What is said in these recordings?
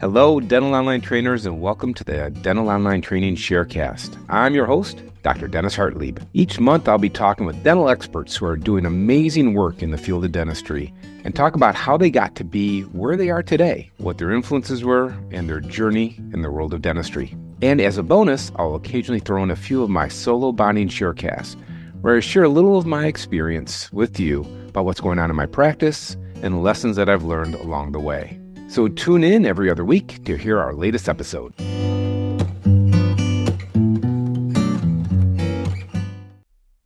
Hello, dental online trainers, and welcome to the Dental Online Training Sharecast. I'm your host, Dr. Dennis Hartlieb. Each month, I'll be talking with dental experts who are doing amazing work in the field of dentistry and talk about how they got to be where they are today, what their influences were, and their journey in the world of dentistry. And as a bonus, I'll occasionally throw in a few of my solo bonding sharecasts, where I share a little of my experience with you about what's going on in my practice and lessons that I've learned along the way. So tune in every other week to hear our latest episode.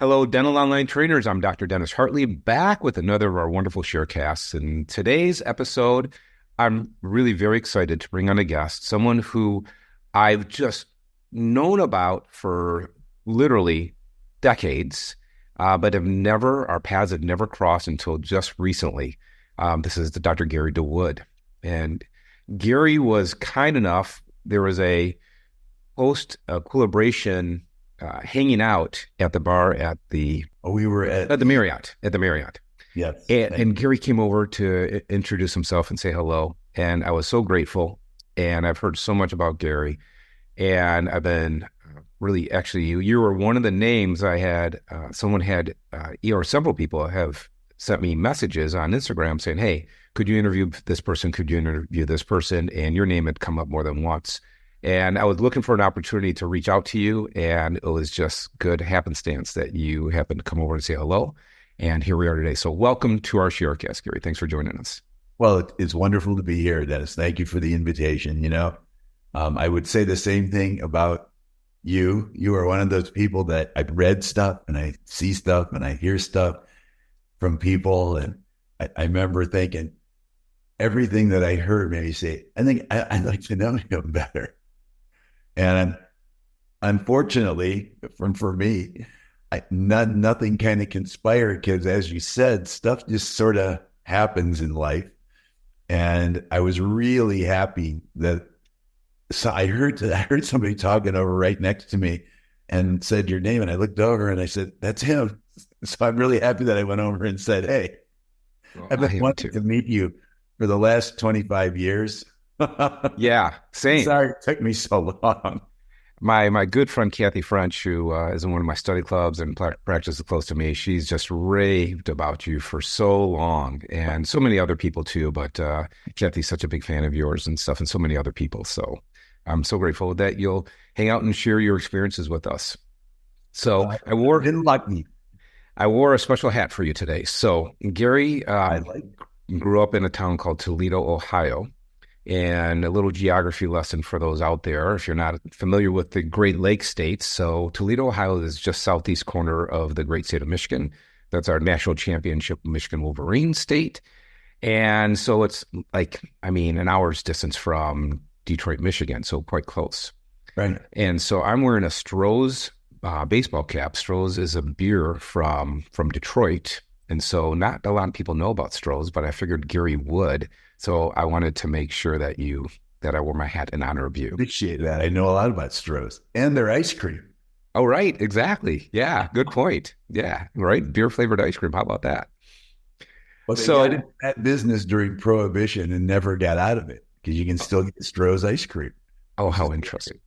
Hello, dental online trainers. I'm Dr. Dennis Hartlieb, back with another of our wonderful sharecasts. In today's episode, I'm really very excited to bring on a guest, someone who I've just known about for literally decades, but our paths have never crossed until just recently. This is Dr. Gary DeWood. And Gary was kind enough, there was a post-collaboration hanging out at the bar at the... we were at the Marriott. At the Marriott. Yes. And Gary came over to introduce himself and say hello. And I was so grateful. And I've heard so much about Gary. And I've been really, actually, you were one of the names I had, or several people have sent me messages on Instagram saying, hey, could you interview this person? Could you interview this person? And your name had come up more than once. And I was looking for an opportunity to reach out to you. And it was just good happenstance that you happened to come over and say hello. And here we are today. So welcome to our Sharecast, Gary. Thanks for joining us. Well, it's wonderful to be here, Dennis. Thank you for the invitation. I would say the same thing about you. You are one of those people that I've read stuff and I see stuff and I hear stuff from people. And I remember thinking, everything that I heard made me say, I think I'd like to know him better. And unfortunately, for me, nothing kind of conspired because, as you said, stuff just sort of happens in life. And I was really happy so I heard somebody talking over right next to me and said your name. And I looked over and I said, that's him. So I'm really happy that I went over and said, hey, I've been wanting to meet you for the last 25 years. Yeah, same. Sorry it took me so long. My good friend, Kathy French, who is in one of my study clubs and practices close to me, she's just raved about you for so long, and so many other people too. But Kathy's such a big fan of yours and stuff, and so many other people. So I'm so grateful that you'll hang out and share your experiences with us. So I wore a special hat for you today. So Gary grew up in a town called Toledo, Ohio. And a little geography lesson for those out there, if you're not familiar with the Great Lakes states. So Toledo, Ohio is just southeast corner of the great state of Michigan. That's our national championship Michigan Wolverine state. And so it's an hour's distance from Detroit, Michigan, so quite close. Right. And so I'm wearing a Stroh's baseball cap. Stroh's is a beer from Detroit. And so not a lot of people know about Stroh's, but I figured Gary would. So I wanted to make sure that I wore my hat in honor of you. Appreciate that. I know a lot about Stroh's and their ice cream. Oh, right. Exactly. Yeah. Good point. Yeah. Right. Beer flavored ice cream. How about that? Well, so I did that business during Prohibition and never got out of it because you can still get Stroh's ice cream. Oh, how interesting.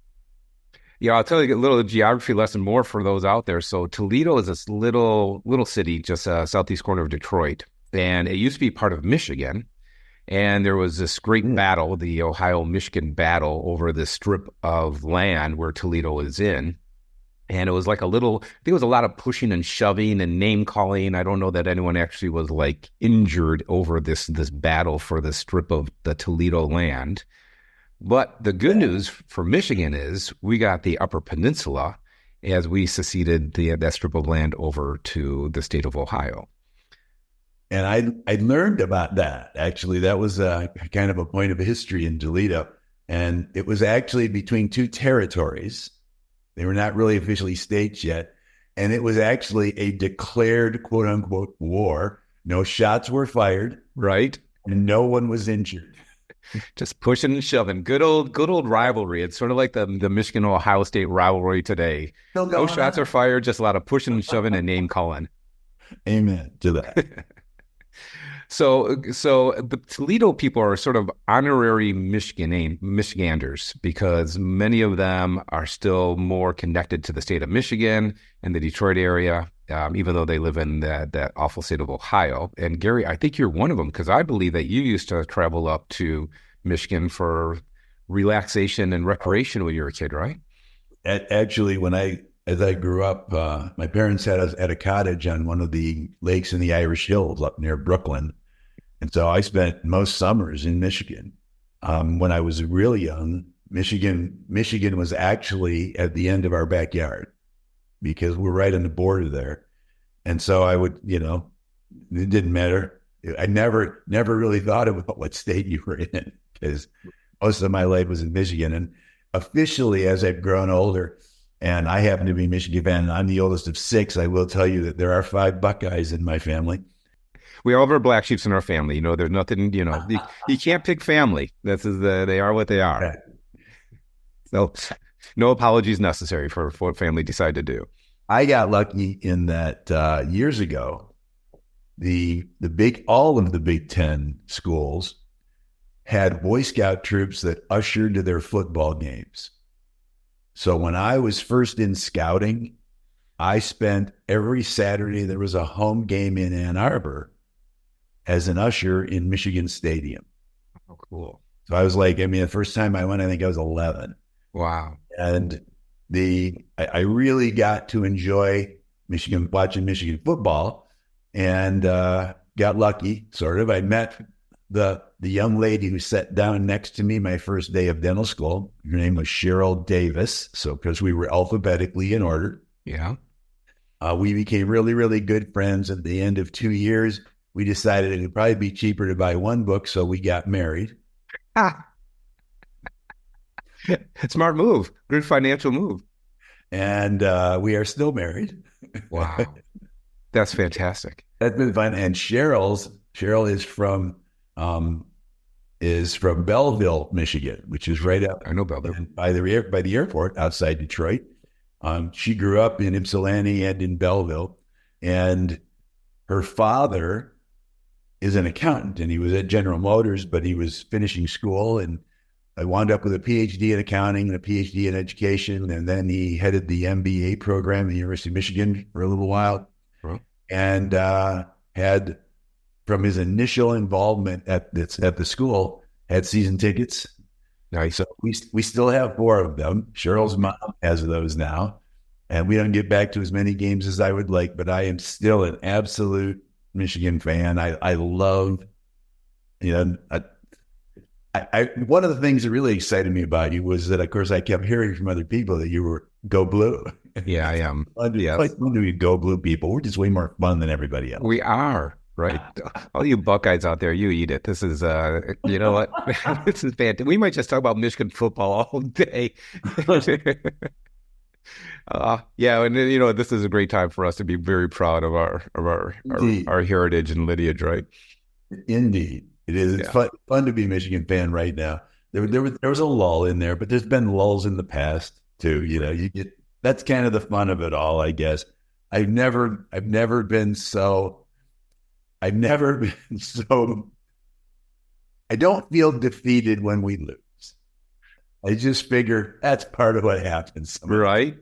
Yeah, I'll tell you a little geography lesson more for those out there. So Toledo is this little city just southeast corner of Detroit, and it used to be part of Michigan. And there was this great battle, the Ohio-Michigan battle, over this strip of land where Toledo is in. And it was like I think it was a lot of pushing and shoving and name calling. I don't know that anyone actually was injured over this battle for the strip of the Toledo land. But the good news for Michigan is we got the Upper Peninsula as we seceded that strip of land over to the state of Ohio. And I learned about that. Actually, that was a kind of a point of history in Toledo. And it was actually between two territories. They were not really officially states yet. And it was actually a declared, quote unquote, war. No shots were fired. Right. And no one was injured. Just pushing and shoving. Good old rivalry. It's sort of like the Michigan-Ohio State rivalry today. No shots are fired, just a lot of pushing and shoving and name calling. Amen to that. So the Toledo people are sort of honorary Michiganders because many of them are still more connected to the state of Michigan and the Detroit area, even though they live in that awful state of Ohio. And Gary, I think you're one of them because I believe that you used to travel up to Michigan for relaxation and recreation when you were a kid, right? Actually, as I grew up, my parents had us at a cottage on one of the lakes in the Irish Hills up near Brooklyn. And so I spent most summers in Michigan. When I was really young, Michigan was actually at the end of our backyard because we're right on the border there. And so I would, it didn't matter. I never really thought about what state you were in because most of my life was in Michigan. And officially, as I've grown older, and I happen to be a Michigan fan, and I'm the oldest of 6, I will tell you that there are 5 Buckeyes in my family. We all have our black sheeps in our family. There's nothing, you can't pick family. They are what they are. Right. So no apologies necessary for what family decide to do. I got lucky in that years ago, all of the Big Ten schools had Boy Scout troops that ushered to their football games. So when I was first in scouting, I spent every Saturday there was a home game in Ann Arbor as an usher in Michigan Stadium. Oh, cool. So I was like, the first time I went, I think I was 11. Wow. And I really got to enjoy watching Michigan football and got lucky, sort of. I met the young lady who sat down next to me my first day of dental school. Her name was Cheryl Davis. So because we were alphabetically in order. Yeah. We became really, really good friends. At the end of 2 years, we decided it would probably be cheaper to buy one book. So we got married. Smart move. Good financial move. And we are still married. Wow. That's fantastic. That's been fun. And Cheryl is from Belleville, Michigan, which is right up. I know Belleville. By the airport outside Detroit. She grew up in Ypsilanti and in Belleville, and her father is an accountant, and he was at General Motors, but he was finishing school, and I wound up with a PhD in accounting and a PhD in education, and then he headed the MBA program at the University of Michigan for a little while, and had, from his initial involvement at the school, had season tickets. Nice. So we still have 4 of them. Cheryl's mom has those now, and we don't get back to as many games as I would like, but I am still an absolute Michigan fan. I love, one of the things that really excited me about you was that, of course, I kept hearing from other people that you were Go Blue. Yeah, I am. Yes. Like when we Go Blue people, we're just way more fun than everybody else. We are. Right. All you Buckeyes out there, you eat it. This is, you know what? This is fantastic. We might just talk about Michigan football all day. Yeah. And this is a great time for us to be very proud of our heritage and lineage, right? Indeed. It is. It's fun to be a Michigan fan right now. There was a lull in there, but there's been lulls in the past too. That's kind of the fun of it all, I guess. I've never been so, I don't feel defeated when we lose. I just figure that's part of what happens. Right.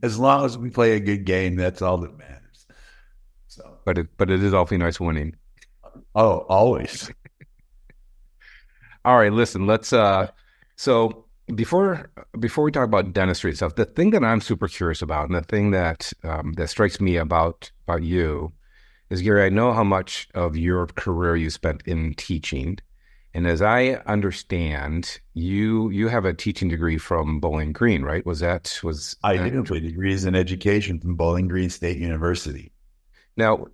As long as we play a good game, that's all that matters. So, but it is awfully nice winning. Oh, always. All right, listen, let's, so before we talk about dentistry and stuff, the thing that I'm super curious about and the thing that strikes me about you is, Gary, I know how much of your career you spent in teaching. And as I understand, you have a teaching degree from Bowling Green, right? I do have degrees in education from Bowling Green State University. Now,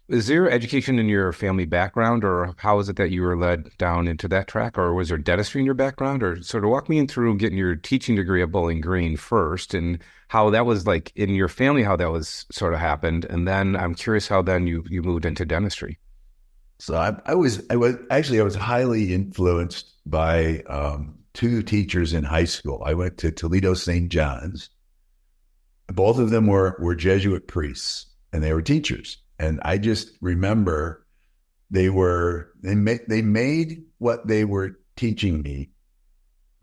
is there education in your family background, or how is it that you were led down into that track? Or was there dentistry in your background? Or sort of walk me through getting your teaching degree at Bowling Green first, and how that was like in your family, how that was sort of happened. And then I'm curious how then you moved into dentistry. So I was highly influenced by 2 teachers in high school. I went to Toledo St. John's. Both of them were Jesuit priests, and they were teachers. And I just remember they made what they were teaching me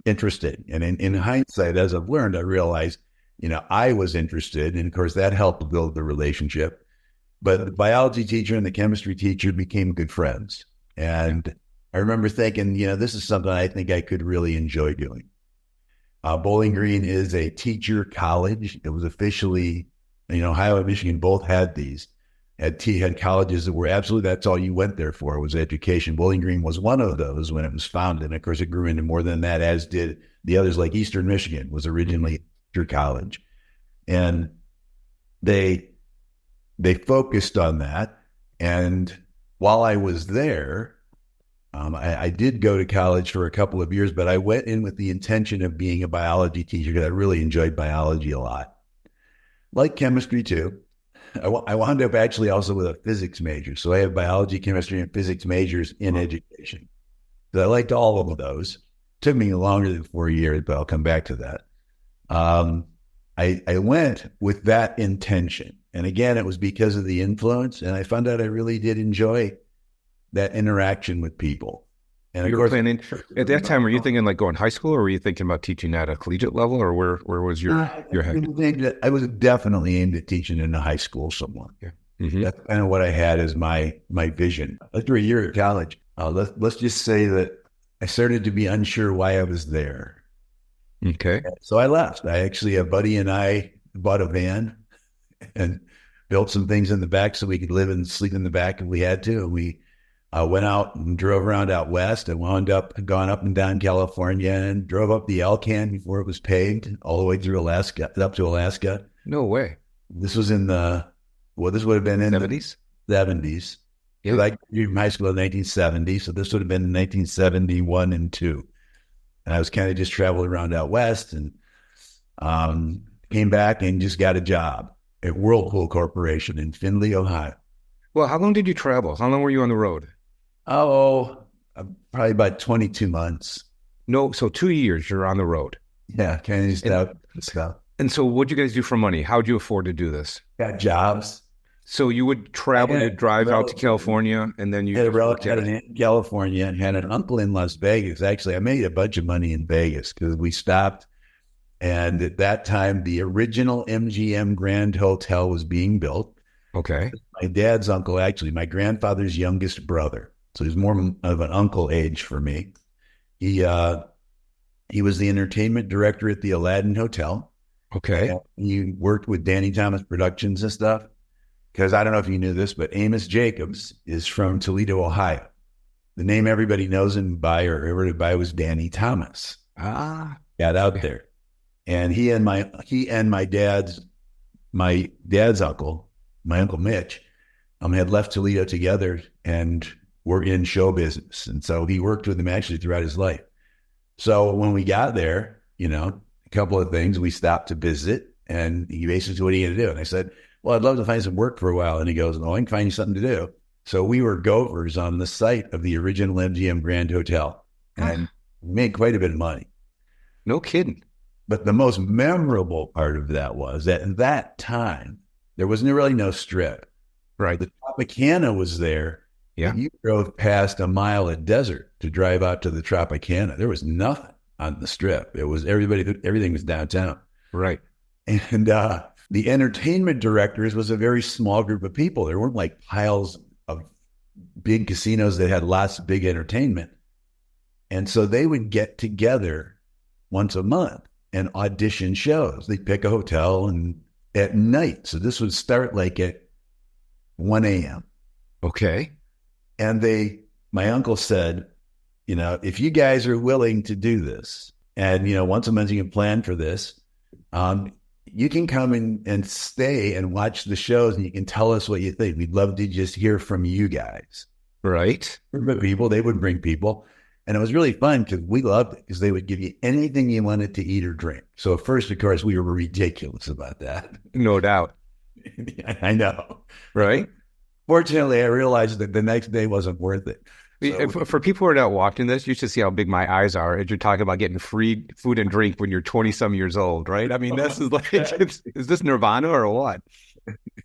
interested. And in hindsight, as I've learned, I realized, I was interested. And of course, that helped build the relationship. But the biology teacher and the chemistry teacher became good friends. And I remember thinking, this is something I think I could really enjoy doing. Bowling Green is a teacher college. It was officially, Ohio and Michigan both had these. Had colleges that were absolutely, that's all you went there for was education. Bowling Green was one of those when it was founded. And of course, it grew into more than that, as did the others, like Eastern Michigan was originally a teacher college. And they focused on that. And while I was there, I did go to college for a couple of years, but I went in with the intention of being a biology teacher because I really enjoyed biology a lot. Like chemistry too. I wound up actually also with a physics major. So I have biology, chemistry, and physics majors in education. So I liked all of those. It took me longer than 4 years, but I'll come back to that. I went with that intention. And again, it was because of the influence. And I found out I really did enjoy that interaction with people. And you were planning at that time, were you thinking like going high school, or were you thinking about teaching at a collegiate level, or where was your head? I was definitely aimed at teaching in a high school somewhere. Yeah. Mm-hmm. That's kind of what I had as my vision. After a year at college, let's just say that I started to be unsure why I was there. Okay. So I left. A buddy and I bought a van and built some things in the back so we could live and sleep in the back if we had to. And we went out and drove around out west and wound up gone up and down California and drove up the Elcan before it was paved all the way through Alaska, up to Alaska. No way. This was in this would have been in 70s? The 70s. Yeah. I graduated from high school in 1970, so this would have been in 1971 and 2. And I was kind of just traveling around out west and came back and just got a job at Whirlpool Corporation in Findlay, Ohio. Well, how long did you travel? How long were you on the road? Probably about 22 months. No, so 2 years you're on the road. Yeah, kind of just out stuff. And so what'd you guys do for money? How'd you afford to do this? Got jobs. So you would travel, you'd drive out to California, and then you had an aunt in California and had an uncle in Las Vegas. Actually, I made a bunch of money in Vegas because we stopped. And at that time, the original MGM Grand Hotel was being built. Okay. My dad's uncle, actually, my grandfather's youngest brother. So he's more of an uncle age for me. He was the entertainment director at the Aladdin Hotel. Okay. He worked with Danny Thomas Productions and stuff. Because I don't know if you knew this, but Amos Jacobs is from Toledo, Ohio. The name everybody knows him by or heard it by was Danny Thomas. Got out there. And he and my dad's uncle, my Uncle Mitch, had left Toledo together and were in show business. And so he worked with him actually throughout his life. So when we got there, a couple of things, we stopped to visit, and he basically said, "What are you going to do?" And I said, "Well, I'd love to find some work for a while." And he goes, "Oh, I can find you something to do." So we were gophers on the site of the original MGM Grand Hotel and made quite a bit of money. No kidding. But the most memorable part of that was that at that time, there was really no strip. Right. The Tropicana was there. Yeah. You drove past a mile of desert to drive out to the Tropicana. There was nothing on the strip. It was everything was downtown. Right. And the entertainment directors was a very small group of people. There weren't like piles of big casinos that had lots of big entertainment. And so they would get together once a month and audition shows. They'd pick a hotel and at night. So this would start like at 1 a.m. Okay. And my uncle said, if you guys are willing to do this and, once a month you can plan for this, you can come and stay and watch the shows and you can tell us what you think. We'd love to just hear from you guys. Right. People, they would bring people. And it was really fun because we loved it because they would give you anything you wanted to eat or drink. So at first, of course, we were ridiculous about that. No doubt. I know. Right. Fortunately, I realized that the next day wasn't worth it. So, for people who are not watching this, you should see how big my eyes are as you're talking about getting free food and drink when you're 20-some years old, right? I mean, this is like, is this Nirvana or what?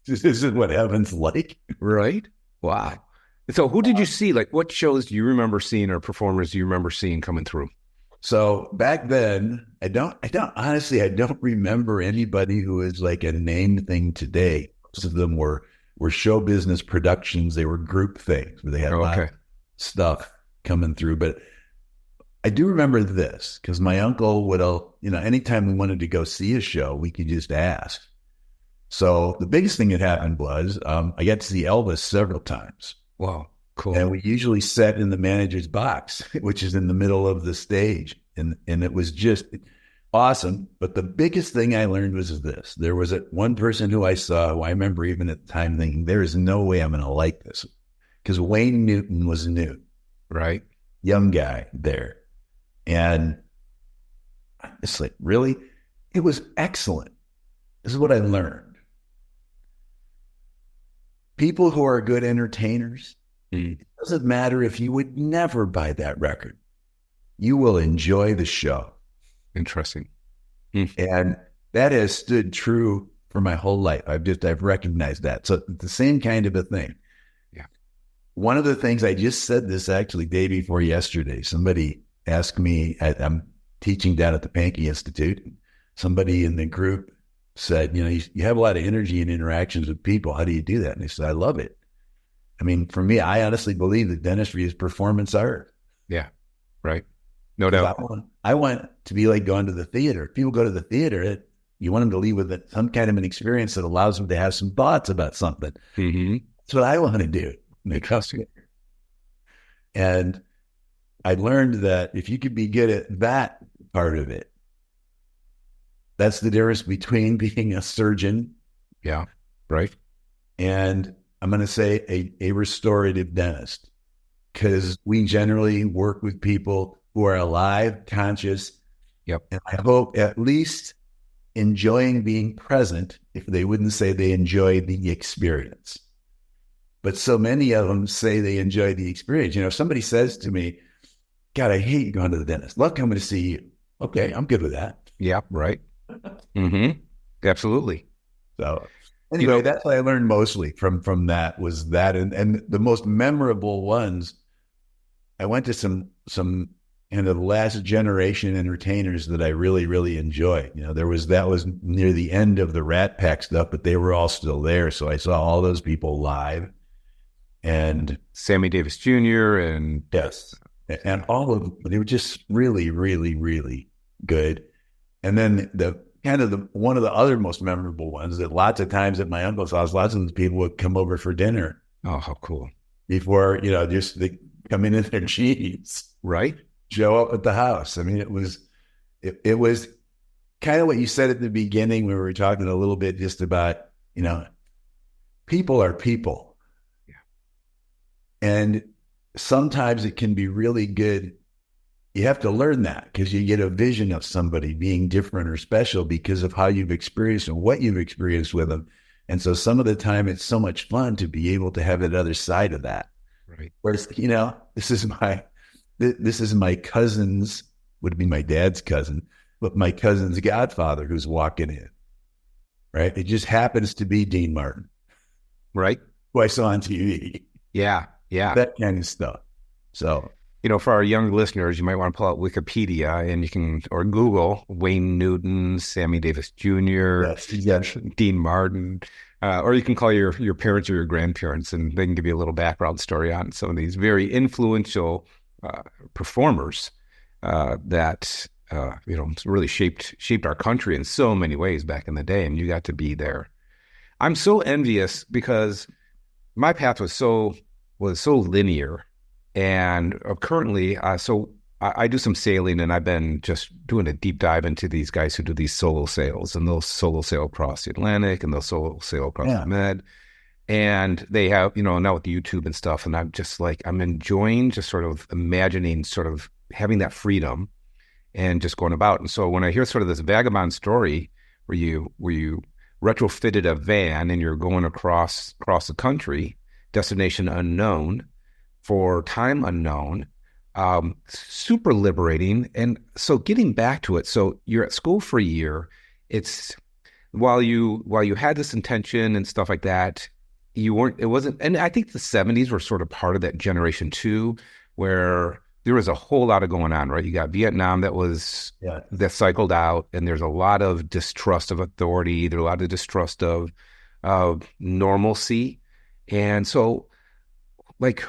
This is what heaven's like. Right? Wow. So who did you see? Like, what shows do you remember seeing or performers do you remember seeing coming through? So back then, I don't honestly, I don't remember anybody who is like a name thing today. Most of them were show business productions. They were group things where they had a lot of stuff coming through. But I do remember this because my uncle would, anytime we wanted to go see a show, we could just ask. So the biggest thing that happened was I got to see Elvis several times. Wow, cool. And we usually sat in the manager's box, which is in the middle of the stage. And it was just awesome. But the biggest thing I learned was this. There was one person who I saw, who I remember even at the time thinking, there is no way I'm going to like this. Because Wayne Newton was new. Right. Young guy there. And it's like, really? It was excellent. This is what I learned. People who are good entertainers, it doesn't matter if you would never buy that record. You will enjoy the show. Interesting. And that has stood true for my whole life. I've recognized that. So the same kind of a thing. Yeah. One of the things I just said this actually day before yesterday, somebody asked me, I'm teaching down at the Pankey Institute. Somebody in the group said, you have a lot of energy and interactions with people. How do you do that? And they said, I love it. I mean, for me, I honestly believe that dentistry is performance art. Yeah. Right. No doubt. I want to be like going to the theater. If people go to the theater, you want them to leave with some kind of an experience that allows them to have some thoughts about something. Mm-hmm. That's what I want to do. And I learned that if you could be good at that part of it, that's the difference between being a surgeon. Yeah. Right. And I'm going to say a restorative dentist, because we generally work with people who are alive, conscious. Yep. And I hope at least enjoying being present, if they wouldn't say they enjoy the experience. But so many of them say they enjoy the experience. If somebody says to me, God, I hate going to the dentist, love coming to see you. Okay, I'm good with that. Yeah, right. Mm-hmm. Absolutely. So anyway, that's what I learned mostly from that was that. And the most memorable ones, I went to some kind of the last generation entertainers that I really, really enjoyed. That was near the end of the Rat Pack stuff, but they were all still there. So I saw all those people live. And Sammy Davis Jr. and yes. And all of them, they were just really, really, really good. And then one of the other most memorable ones that lots of times at my uncle's house, lots of those people would come over for dinner. Oh, how cool. Before, just they come in their jeans. Right. Show up at the house. I mean, it was kind of what you said at the beginning when we were talking a little bit just about, people are people. Yeah. And sometimes it can be really good. You have to learn that because you get a vision of somebody being different or special because of how you've experienced and what you've experienced with them. And so some of the time it's so much fun to be able to have that other side of that. Right. Whereas, this is my cousin's, would be my dad's cousin, but my cousin's godfather who's walking in, right? It just happens to be Dean Martin. Right. Who I saw on TV. Yeah. Yeah. That kind of stuff. So, for our young listeners, you might want to pull out Wikipedia and or Google Wayne Newton, Sammy Davis Jr., yes. Dean Martin, or you can call your parents or your grandparents and they can give you a little background story on some of these very influential performers that really shaped our country in so many ways back in the day, and you got to be there. I'm so envious because my path was so linear, and currently, so I do some sailing, and I've been just doing a deep dive into these guys who do these solo sails, and they'll solo sail across the Atlantic, and they'll solo sail across the Med. And they have, now with the YouTube and stuff, and I'm just like, I'm enjoying just sort of imagining sort of having that freedom and just going about. And so when I hear sort of this vagabond story where you retrofitted a van and you're going across the country, destination unknown, for time unknown, super liberating. And so getting back to it, so you're at school for a year. It's while you had this intention and stuff like that, you weren't, it wasn't, and I think the 70s were sort of part of that generation too, where there was a whole lot of going on, right? You got Vietnam that cycled out, and there's a lot of distrust of authority. There's a lot of distrust of normalcy. And so, like,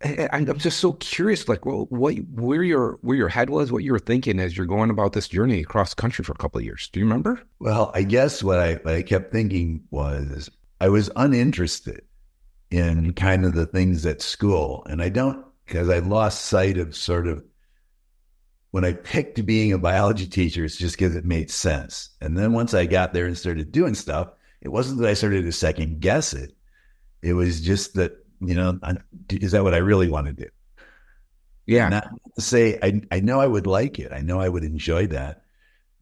I'm just so curious, like, well, where your head was, what you were thinking as you're going about this journey across the country for a couple of years. Do you remember? Well, I guess what I kept thinking was I was uninterested in kind of the things at school. And because I lost sight of sort of when I picked being a biology teacher, it's just because it made sense. And then once I got there and started doing stuff, it wasn't that I started to second guess it. It was just that, is that what I really want to do? Yeah. Not to say, I know I would like it. I know I would enjoy that.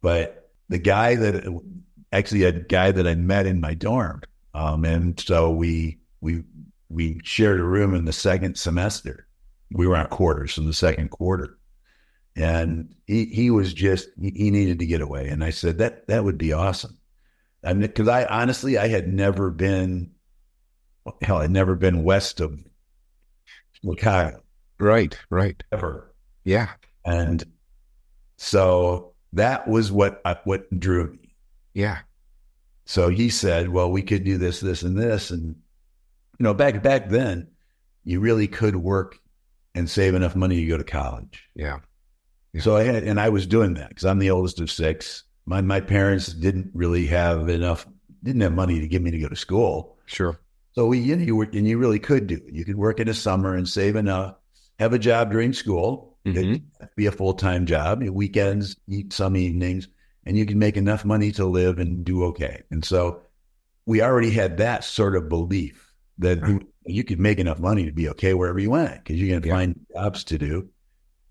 But a guy that I met in my dorm, and so we shared a room in the second semester. We were on quarters in the second quarter, and he needed to get away. And I said that would be awesome. And because I had never been, I'd never been west of Chicago. Right. Ever. Yeah. And so that was what drew me. Yeah. So he said, well, we could do this, this, and this. And, back then, you really could work and save enough money to go to college. Yeah. So I was doing that because I'm the oldest of six. My parents didn't have money to give me to go to school. Sure. So you really could do it. You could work in the summer and save enough, have a job during school, it'd be a full-time job, weekends, some evenings, and you can make enough money to live and do okay. And so we already had that sort of belief that you could make enough money to be okay wherever you went because you're going to find jobs to do.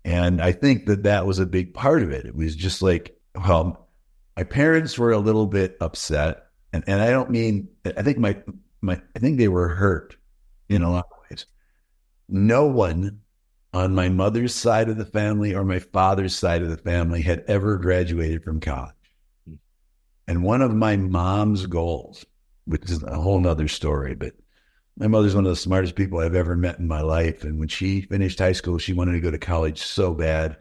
And I think that was a big part of it. It was just like, well, my parents were a little bit upset. And I don't mean, I think I think they were hurt in a lot of ways. No one on my mother's side of the family or my father's side of the family had ever graduated from college. And one of my mom's goals, which is a whole nother story, but my mother's one of the smartest people I've ever met in my life. And when she finished high school, she wanted to go to college so bad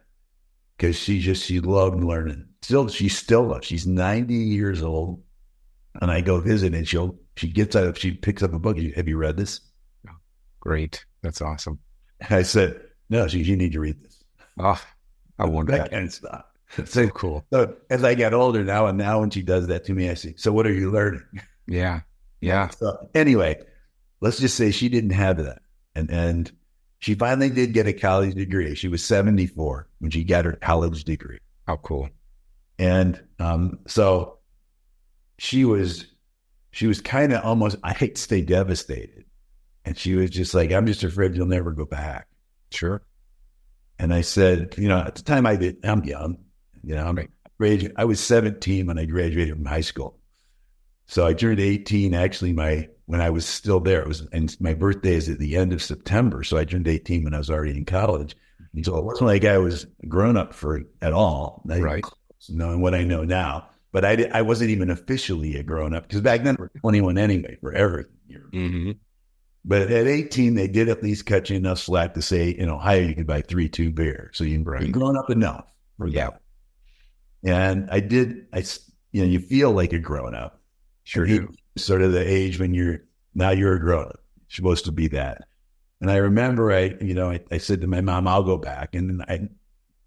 because she loved learning. She still loves. She's 90 years old. And I go visit and she picks up a book. Have you read this? Oh, great. That's awesome. I said, no, you need to read this. Oh, I wonder that kind of stuff. So cool. So as I get older now, and now when she does that to me, I say, so what are you learning? Yeah. Yeah. So anyway, let's just say she didn't have that. And she finally did get a college degree. She was 74 when she got her college degree. How cool. And so she was kind of almost, I hate to say devastated. And she was just like, I'm just afraid you'll never go back. Sure. And I said, at the time I'm young, right. I was 17 when I graduated from high school. So I turned 18 actually when I was still there. And my birthday is at the end of September. So I turned 18 when I was already in college. And so it wasn't like I was grown up at all. Right. Knowing what I know now. But I wasn't even officially a grown up because back then we were 21 anyway for everything. Mm-hmm. But at 18, they did at least cut you enough slack to say, in Ohio, you could buy 3-2 beer. So you're grown up enough for that. And you feel like a grown up. Sure do. Sort of the age when you're a grown up. You're supposed to be that. And I remember I said to my mom, I'll go back. And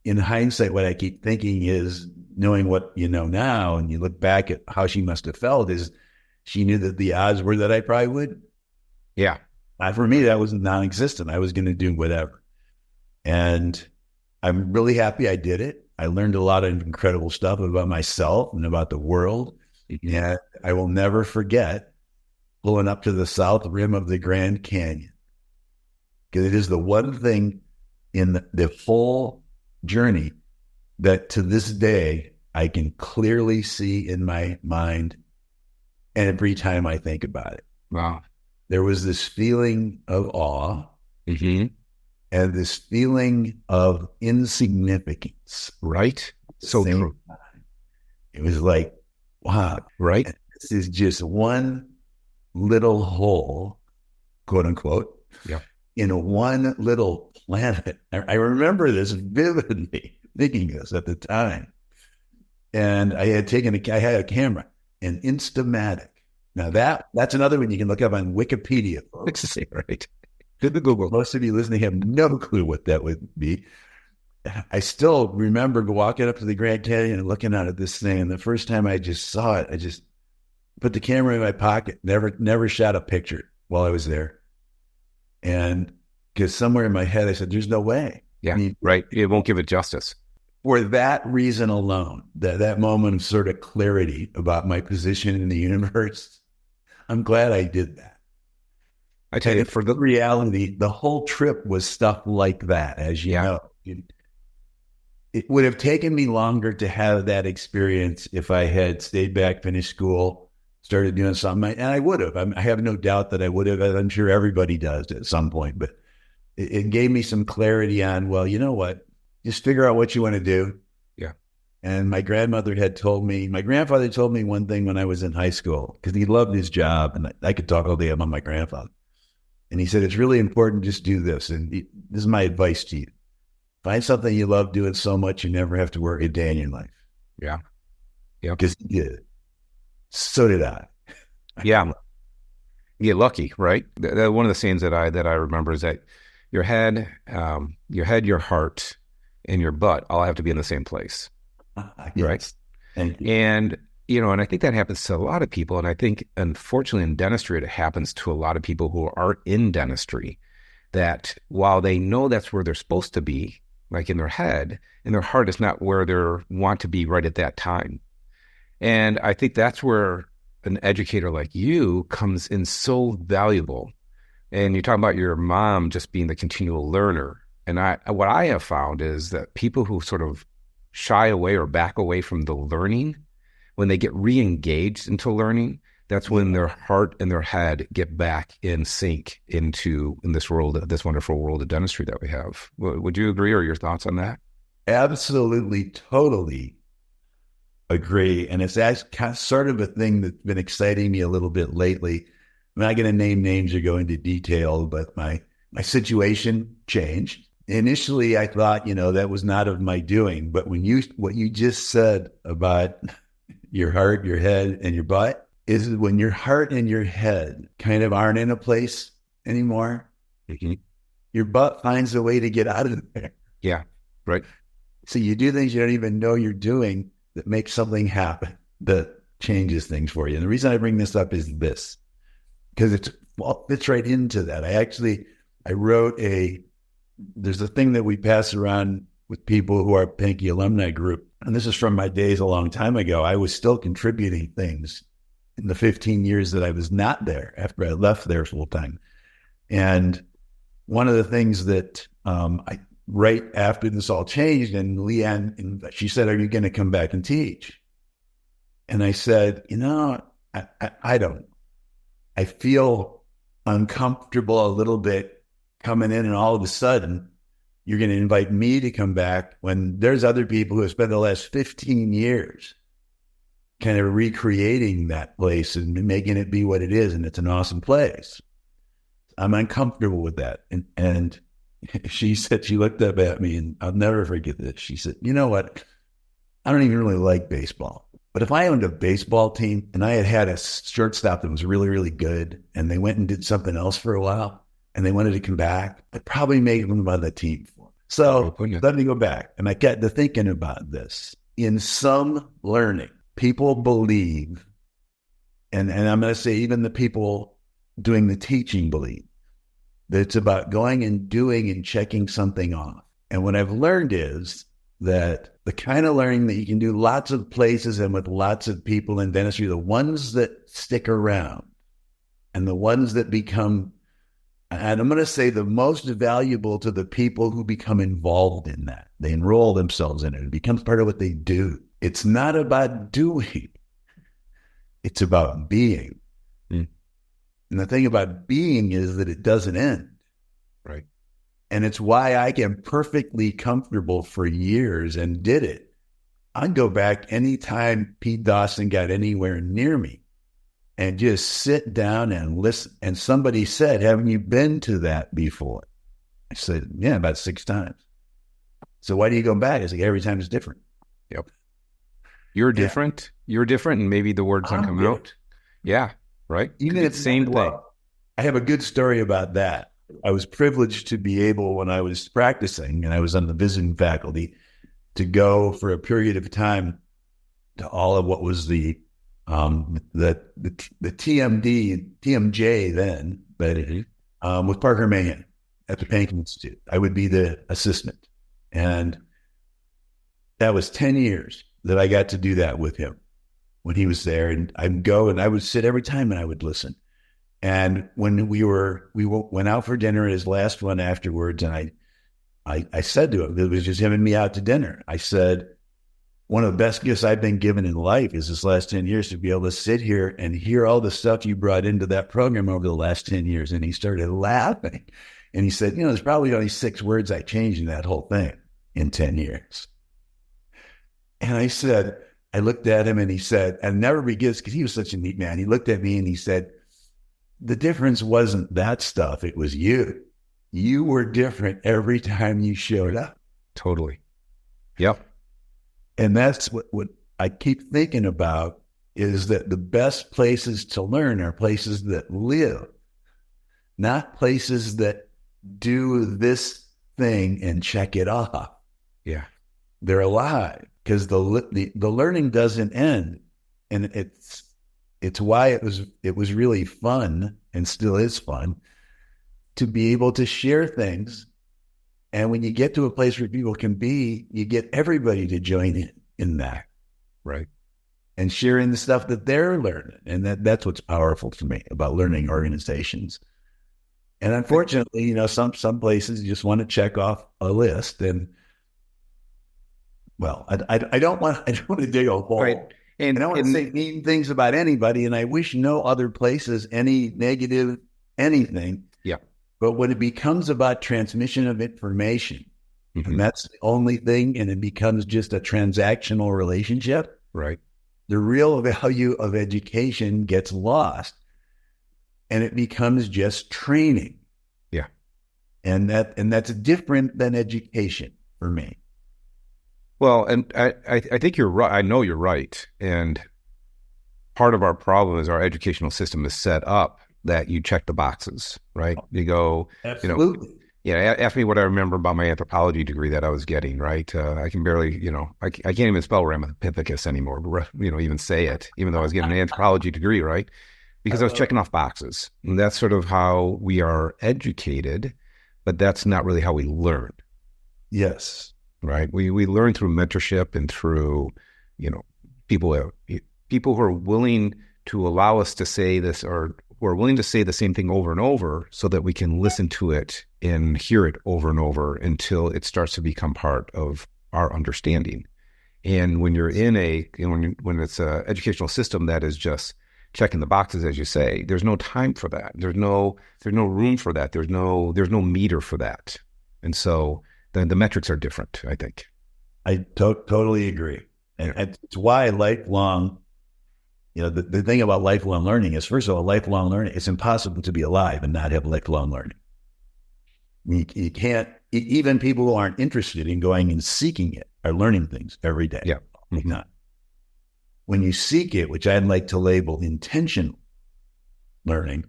in hindsight, what I keep thinking is knowing what you know now, and you look back at how she must have felt is she knew that the odds were that I probably would. Yeah. For me, that was non-existent. I was going to do whatever. And I'm really happy I did it. I learned a lot of incredible stuff about myself and about the world. Mm-hmm. And I will never forget pulling up to the south rim of the Grand Canyon. Because it is the one thing in the whole journey that to this day, I can clearly see in my mind every time I think about it. Wow. There was this feeling of awe and this feeling of insignificance. Right. So true. Time. It was like, wow. Right. This is just one little hole, quote unquote, Yeah. in one little planet. I remember this vividly, thinking this at the time. And I had a camera, an Instamatic. Now that's another one you can look up on Wikipedia, folks. Right. Good to Google. Most of you listening have no clue what that would be. I still remember walking up to the Grand Canyon and looking out at this thing. And the first time I just saw it, I just put the camera in my pocket, never shot a picture while I was there. And because somewhere in my head, I said, there's no way. Yeah, right. It won't give it justice. For that reason alone, that moment of sort of clarity about my position in the universe, I'm glad I did that. I tell you, for the reality, the whole trip was stuff like that, as you know. It would have taken me longer to have that experience if I had stayed back, finished school, started doing something, and I would have. I have no doubt that I would have. I'm sure everybody does at some point, but it gave me some clarity on, well, you know what? Just figure out what you want to do. Yeah. And my grandfather told me one thing when I was in high school, because he loved his job, and I could talk all day about my grandfather. And he said, it's really important, just do this. And this is my advice to you. Find something you love doing so much you never have to work a day in your life. Yeah. Yeah. Because he did. So did I. Yeah. You get lucky, right? One of the sayings that I remember is that your head, your heart, and your butt all have to be in the same place. Yes. Right? Thank you. And, and I think that happens to a lot of people. And I think, unfortunately, in dentistry, it happens to a lot of people who are in dentistry, that while they know that's where they're supposed to be, like in their head, and their heart is not where they want to be right at that time. And I think that's where an educator like you comes in so valuable. And you talk about your mom just being the continual learner. And what I have found is that people who sort of shy away or back away from the learning, when they get re-engaged into learning, that's when their heart and their head get back in sync in this world, this wonderful world of dentistry that we have. Would you agree, or your thoughts on that? Absolutely, totally agree. And it's actually sort of a thing that's been exciting me a little bit lately. I'm not going to name names or go into detail, but my situation changed. Initially, I thought, that was not of my doing. But what you just said about your heart, your head, and your butt is when your heart and your head kind of aren't in a place anymore, your butt finds a way to get out of there. Yeah, right. So you do things you don't even know you're doing that make something happen, that changes things for you. And the reason I bring this up is this, because it fits right into that. I wrote there's a thing that we pass around with people who are Pankey alumni group. And this is from my days a long time ago. I was still contributing things in the 15 years that I was not there after I left there full time. And one of the things that right after this all changed, and Leanne, she said, are you going to come back and teach? And I said, I don't. I feel uncomfortable a little bit coming in, and all of a sudden you're going to invite me to come back when there's other people who have spent the last 15 years kind of recreating that place and making it be what it is. And it's an awesome place. I'm uncomfortable with that. And she said, she looked up at me, and I'll never forget this. She said, you know what? I don't even really like baseball, but if I owned a baseball team and I had a shortstop that was really, really good, and they went and did something else for a while and they wanted to come back, I'd probably make them on the team. So let me go back. And I got to thinking about this. In some learning, people believe, and I'm going to say even the people doing the teaching believe, that it's about going and doing and checking something off. And what I've learned is that the kind of learning that you can do lots of places and with lots of people in dentistry, the ones that stick around and the ones that become, and I'm going to say the most valuable to the people who become involved in that. They enroll themselves in it. It becomes part of what they do. It's not about doing. It's about being. And the thing about being is that it doesn't end. Right. And it's why I get perfectly comfortable for years and did it. I'd go back anytime Pete Dawson got anywhere near me. and just sit down and listen. And somebody said, haven't you been to that before? I said, yeah, about 6 times. So why do you go back? I said, every time it's different. Yep. You're different. You're different. And maybe the words don't come out. Yeah. Right. Even if it's the same thing. I have a good story about that. I was privileged to be able, when I was practicing and I was on the visiting faculty, to go for a period of time to all of what was the TMJ then, but with Parker Mahan at the Pankey Institute. I would be the assistant. And that was 10 years that I got to do that with him when he was there. And I'd go and I would sit every time and I would listen. And when we went out for dinner at his last one afterwards, and I said to him, it was just him and me out to dinner. I said, one of the best gifts I've been given in life is this last 10 years to be able to sit here and hear all the stuff you brought into that program over the last 10 years. And he started laughing. And he said, there's probably only 6 words I changed in that whole thing in 10 years. And I said, I looked at him and he said, and never forgets, because he was such a neat man. He looked at me and he said, the difference wasn't that stuff. It was you. You were different every time you showed up. Totally. Yep. And that's what I keep thinking about, is that the best places to learn are places that live, not places that do this thing and check it off. Yeah. They're alive, because the learning doesn't end. And it's why it was really fun, and still is fun, to be able to share things. And when you get to a place where people can be, you get everybody to join in that. Right. And sharing the stuff that they're learning. And that's what's powerful to me about learning organizations. And unfortunately, some places just want to check off a list. And well, I don't want to dig a hole. Right. And I don't want to say mean things about anybody. And I wish no other places any negative anything. Yeah. But when it becomes about transmission of information, and that's the only thing, and it becomes just a transactional relationship, right? The real value of education gets lost, and it becomes just training. Yeah. And that's different than education for me. Well, and I think you're right. I know you're right. And part of our problem is our educational system is set up that you check the boxes, right? You go, absolutely. Ask me what I remember about my anthropology degree that I was getting, right? I can barely, I can't even spell Ramapithecus anymore, even say it, even though I was getting an anthropology degree, right? Because I was checking off boxes. And that's sort of how we are educated, but that's not really how we learn. Yes. Right. We learn through mentorship and through, people who are willing to allow us to say this, or who are willing to say the same thing over and over, so that we can listen to it and hear it over and over until it starts to become part of our understanding. And when you're in when it's an educational system that is just checking the boxes, as you say, there's no time for that. There's no room for that. There's no meter for that. And so the metrics are different, I think. I totally agree. And it's why lifelong, the thing about lifelong learning is, first of all, lifelong learning, it's impossible to be alive and not have lifelong learning. You can't, even people who aren't interested in going and seeking it are learning things every day. Yeah. Mm-hmm. Not. When you seek it, which I'd like to label intentional learning,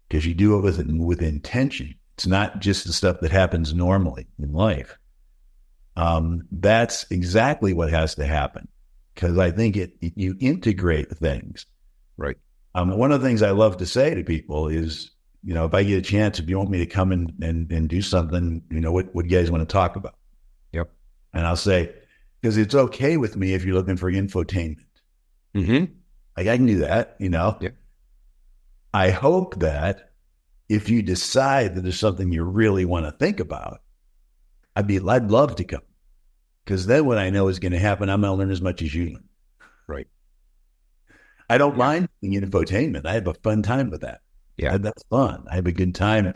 because you do it with intention. It's not just the stuff that happens normally in life. That's exactly what has to happen, because I think you integrate things. Right. One of the things I love to say to people is, if I get a chance, if you want me to come and do something, what you guys want to talk about? Yep. And I'll say, because it's okay with me if you're looking for infotainment. Mm-hmm. I can do that, Yeah. I hope that if you decide that there's something you really want to think about, I'd love to come, because then what I know is going to happen, I'm going to learn as much as you learn. Right. I don't mind being infotainment. I have a fun time with that. Yeah. That's fun. I have a good time,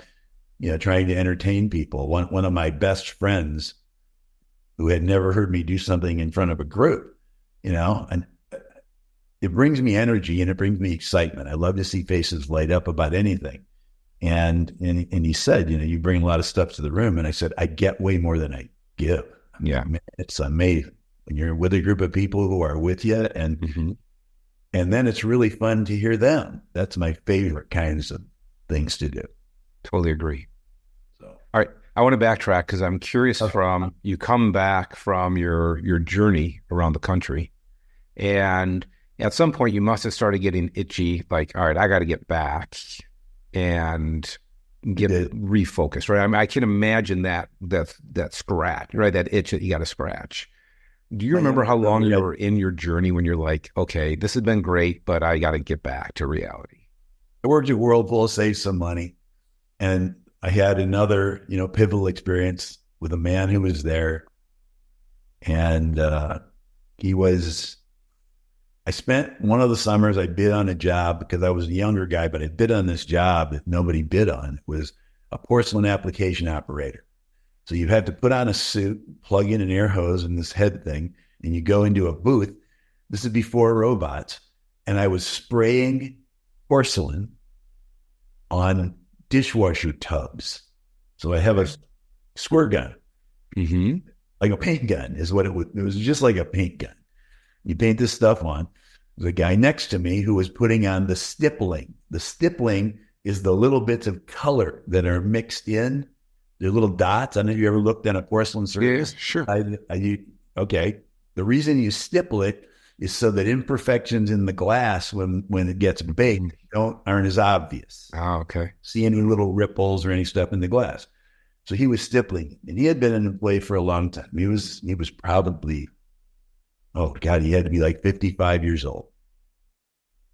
trying to entertain people. One of my best friends, who had never heard me do something in front of a group, and it brings me energy and it brings me excitement. I love to see faces light up about anything. And he said, you bring a lot of stuff to the room. And I said, I get way more than I give. Yeah. It's amazing when you're with a group of people who are with you, and then it's really fun to hear them. That's my favorite kinds of things to do. Totally agree. So, all right. I want to backtrack because I'm curious from you come back from your journey around the country, and at some point you must have started getting itchy, like, all right, I got to get back and get refocused, right? I mean, I can imagine that scratch, right? That itch that you got to scratch. Do you remember how long you were in your journey when you're like, okay, this has been great, but I got to get back to reality? I worked at Whirlpool, saved some money, and I had another, pivotal experience with a man who was there, and I spent one of the summers, I bid on a job because I was a younger guy, but I bid on this job that nobody bid on. It was a porcelain application operator. So you had to put on a suit, plug in an air hose and this head thing, and you go into a booth. This is before robots. And I was spraying porcelain on dishwasher tubs. So I have a squirt gun, like a paint gun is what it was. It was just like a paint gun. You paint this stuff on. There's a guy next to me who was putting on the stippling. The stippling is the little bits of color that are mixed in. They're little dots. I don't know if you ever looked at a porcelain surface. Yeah, sure. Okay. The reason you stipple it is so that imperfections in the glass when it gets baked aren't as obvious. Oh, okay. See any little ripples or any stuff in the glass. So he was stippling, and he had been in play for a long time. He was probably, oh God, he had to be like 55 years old.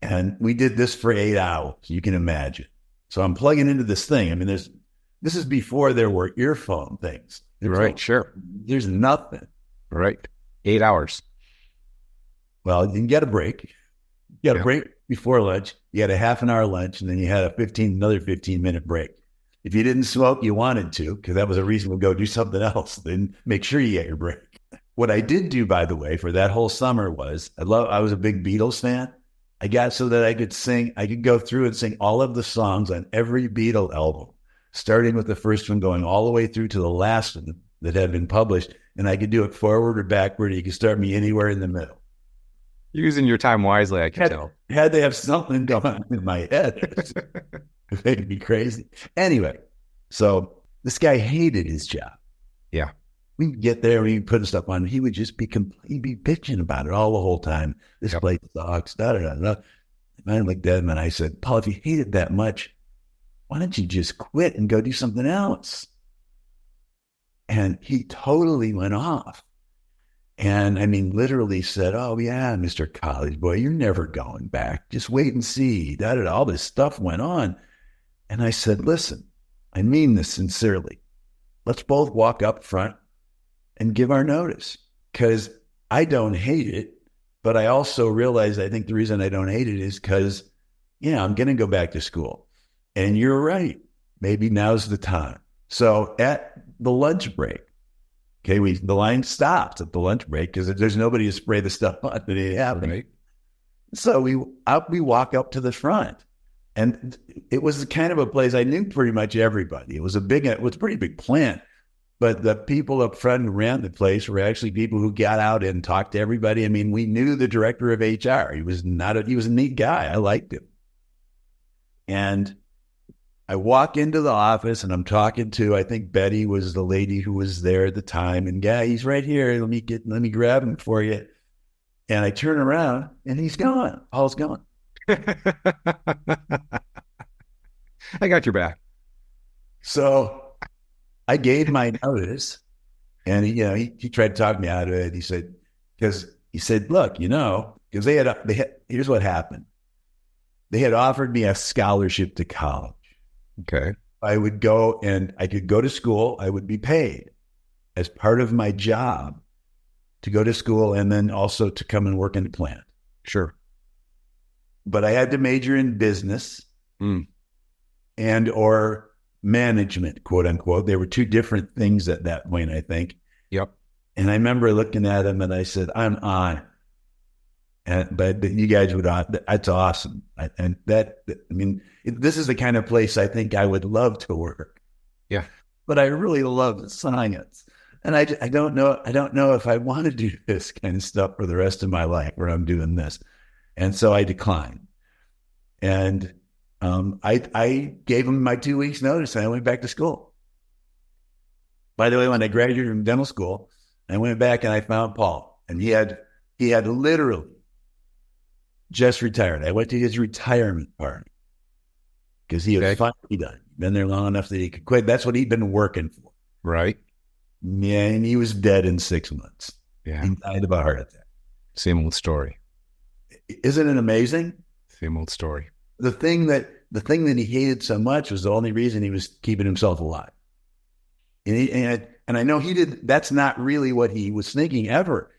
And we did this for 8 hours. You can imagine. So I'm plugging into this thing. I mean, this is before there were earphone things. Right, sure. There's nothing. Right. 8 hours. Well, you can get a break. You got a break before lunch. You had a half an hour lunch, and then you had another 15-minute break. If you didn't smoke, you wanted to, because that was a reason to go do something else. Then make sure you get your break. What I did do, by the way, for that whole summer was I was a big Beatles fan. I got so that I could go through and sing all of the songs on every Beatle album, starting with the first one, going all the way through to the last one that had been published. And I could do it forward or backward. You could start me anywhere in the middle. Using your time wisely, I can tell. Had to have something going on in my head. It'd be crazy. Anyway, so this guy hated his job. Yeah. We'd get there, we'd put stuff on. He would just be bitching about it all the whole time. This place sucks, da-da-da-da. And I looked at him and I said, Paul, if you hate it that much, why don't you just quit and go do something else? And he totally went off. And I mean, literally said, oh, yeah, Mr. College boy, you're never going back. Just wait and see. Da-da-da. All this stuff went on. And I said, listen, I mean this sincerely. Let's both walk up front and give our notice, because I don't hate it. But I also realize I think the reason I don't hate it is because, I'm going to go back to school. And you're right. Maybe now's the time. So at the lunch break, the line stops at the lunch break because there's nobody to spray the stuff on that ain't happening. Right. So we walk up to the front, and it was kind of a place I knew pretty much everybody. It was a pretty big plant, but the people up front who ran the place were actually people who got out and talked to everybody. I mean, we knew the director of HR. He was a neat guy. I liked him. And I walk into the office and I'm talking to, I think Betty was the lady who was there at the time. And he's right here. Let me grab him for you. And I turn around and he's gone. Paul's gone. I got your back. So I gave my notice, and he tried to talk me out of it. He said, look, because here's what happened. They had offered me a scholarship to college. Okay. I would go and I could go to school. I would be paid as part of my job to go to school and then also to come and work in the plant. Sure. But I had to major in business and or management, quote unquote. There were two different things at that point, I think. Yep. And I remember looking at him and I said, I'm on. But you guys would, that's awesome. This is the kind of place I think I would love to work. Yeah. But I really love science. And I don't know if I want to do this kind of stuff for the rest of my life where I'm doing this. And so I declined. And I gave him my 2 weeks notice and I went back to school. By the way, when I graduated from dental school, I went back and I found Paul, and he had literally just retired. I went to his retirement party because he was finally done. Been there long enough that he could quit. That's what he'd been working for. Right. Yeah, and he was dead in 6 months. Yeah. He died of a heart attack. Same old story. Isn't it amazing? Same old story. The thing that he hated so much was the only reason he was keeping himself alive. And I know he did. That's not really what he was thinking ever.